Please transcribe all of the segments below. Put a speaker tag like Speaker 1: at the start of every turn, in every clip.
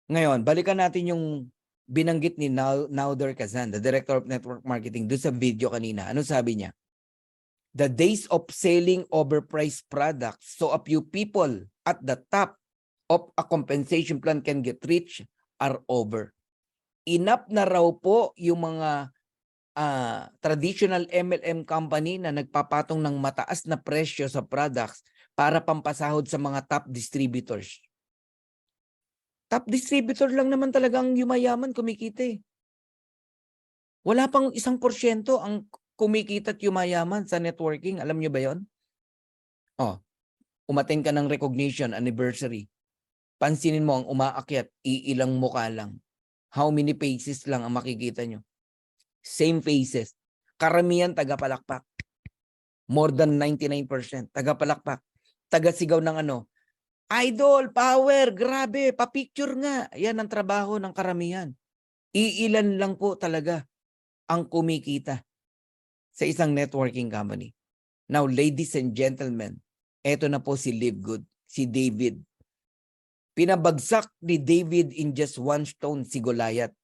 Speaker 1: Ngayon, balikan natin yung binanggit ni Nauder Kazan, the Director of Network Marketing, doon sa video kanina. Ano sabi niya? The days of selling overpriced products so a few people at the top of a compensation plan can get rich are over. Enough na raw po yung mga traditional MLM company na nagpapatong ng mataas na presyo sa products para pampasahod sa mga top distributors. Top distributor lang naman talagang yumayaman, kumikita eh. Wala pang 1% ang kumikita at yumayaman sa networking. Alam nyo ba yon? Oh, umattend ka ng recognition anniversary. Pansinin mo ang umaakyat, iilang mukha lang. How many faces lang ang makikita nyo? Same faces. Karamihan taga-palakpak. More than 99% taga-palakpak. Taga-sigaw ng ano, idol, power, grabe, pa-picture nga. Yan ang trabaho ng karamihan. Iilan lang po talaga ang kumikita sa isang networking company. Now, ladies and gentlemen, eto na po si Live Good, si David. Pinabagsak ni David in just one stone si Goliath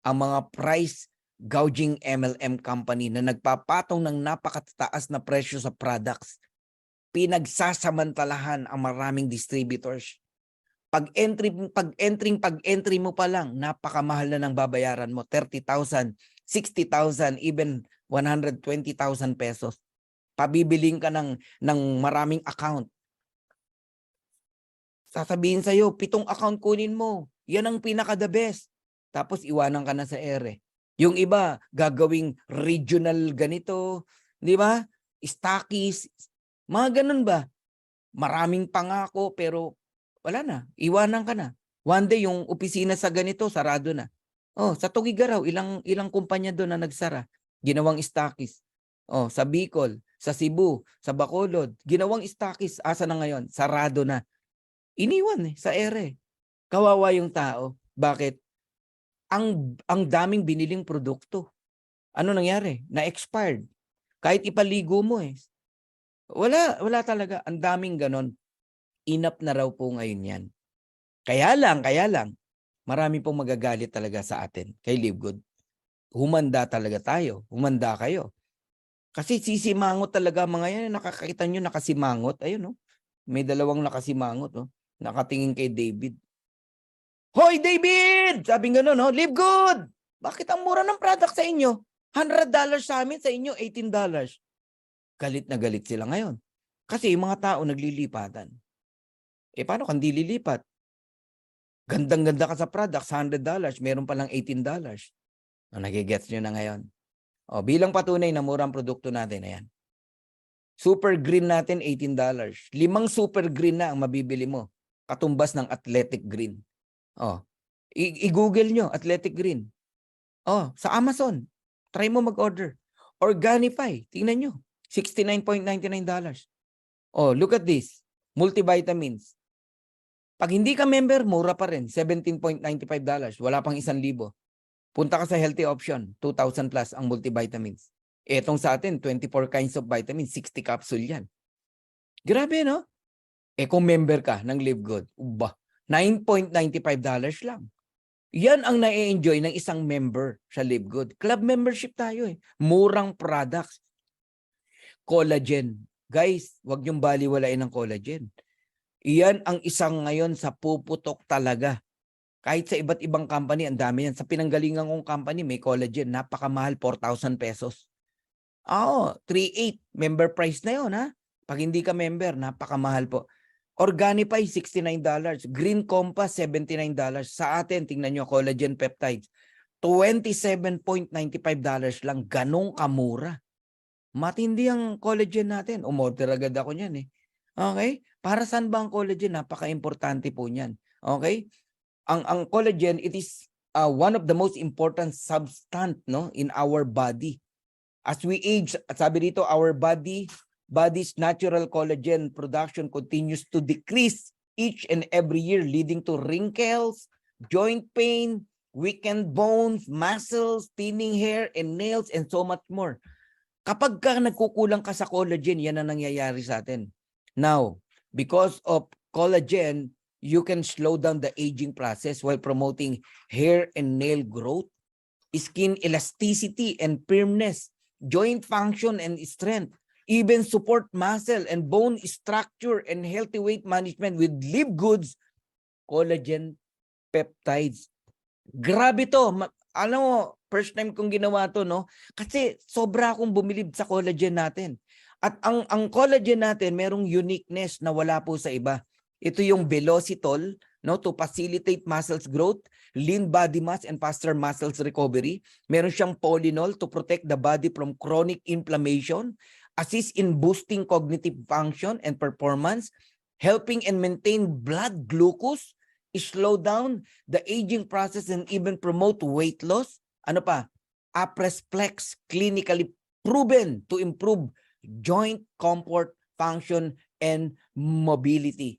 Speaker 1: ang mga price gouging MLM company na nagpapatong ng napakataas na presyo sa products. Pinagsasamantalahan ang maraming distributors. Pag-entry mo pa lang, napakamahal na ng babayaran mo. 30,000, 60,000, even 120,000 pesos. Pabibiling ka ng maraming account. Sasabihin sa'yo, 7 account kunin mo. Yan ang pinaka-the best. Tapos iwanan ka na sa ere. Yung iba, gagawing regional ganito. Di ba? Stockies. Mga ganun ba? Maraming pangako pero wala na. Iwanan ka na. One day, yung opisina sa ganito, sarado na. Oh, sa Tugigaraw, ilang kumpanya doon na nagsara. Ginawang stockies. Oh, sa Bicol, sa Cebu, sa Bacolod, ginawang stockies. Asa na ngayon? Sarado na. Iniwan sa ere. Kawawa yung tao. Bakit? Ang daming biniling produkto. Ano nangyari? Na-expired. Kahit ipaligo mo eh. Wala talaga. Ang daming ganon. Enough na raw po ngayon yan. Kaya lang, marami pong magagalit talaga sa atin kay Live Good. Humanda talaga tayo. Humanda kayo. Kasi sisimangot talaga mga yan. Nakakita nyo nakasimangot. Ayun, no? May dalawang nakasimangot. No? Nakatingin kay David. Hoy, David! Sabi nga no, Live Good! Bakit ang mura ng product sa inyo? $100 sa amin, sa inyo $18. Galit na galit sila ngayon. Kasi yung mga tao naglilipatan. Paano kung di lilipat? Gandang-ganda ka sa products, $100, meron palang $18. Nagigets nyo na ngayon. Bilang patunay na murang produkto natin, ayan. Super green natin, $18. 5 super green na ang mabibili mo. Katumbas ng athletic green. I-google nyo, athletic green. Sa Amazon, try mo mag-order. Organifi, tingnan nyo, $69.99. Look at this, multivitamins. Pag hindi ka member, mura pa rin, $17.95. Wala pang 1,000. Punta ka sa healthy option, 2,000 plus ang multivitamins. Etong sa atin, 24 kinds of vitamins, 60 capsule yan. Grabe, no? Kung member ka ng Live Good, $9.95 lang. Yan ang na-enjoy ng isang member sa Live Good. Club membership tayo eh. Murang products. Collagen. Guys, wag niyong baliwalain ng collagen. Iyan ang isang ngayon sa puputok talaga. Kahit sa iba't ibang company, ang dami yan. Sa pinanggalingan kong company, may collagen. Napakamahal, 4,000 pesos. 3,800. Member price na yun, ha? Pag hindi ka member, napakamahal po. Organifi, $69. Green Compass, $79. Sa atin, tingnan nyo, collagen peptides, $27.95 lang. Ganong kamura. Matindi ang collagen natin. Umorder agad ako niyan eh. Okay? Para saan ba ang collagen? Napaka-importante po niyan. Okay? Ang collagen, it is one of the most important substance, no, in our body. As we age, sabi dito, our body's natural collagen production continues to decrease each and every year, leading to wrinkles, joint pain, weakened bones, muscles, thinning hair, and nails, and so much more. Kapag ka nagkukulang ka sa collagen, yan ang nangyayari sa atin. Now, because of collagen, you can slow down the aging process while promoting hair and nail growth, skin elasticity and firmness, joint function and strength, even support muscle and bone structure and healthy weight management with Live Goods collagen peptides. Grabe to. Alam mo, first time kong ginawa to, no? Kasi sobra akong bumilib sa collagen natin. At ang collagen natin, merong uniqueness na wala po sa iba. Ito yung Velocitol, no, to facilitate muscles growth, lean body mass and faster muscles recovery. Meron siyang Polynol to protect the body from chronic inflammation, assist in boosting cognitive function and performance, helping and maintain blood glucose, slow down the aging process and even promote weight loss. Ano pa? Apresflex, clinically proven to improve joint comfort, function, and mobility.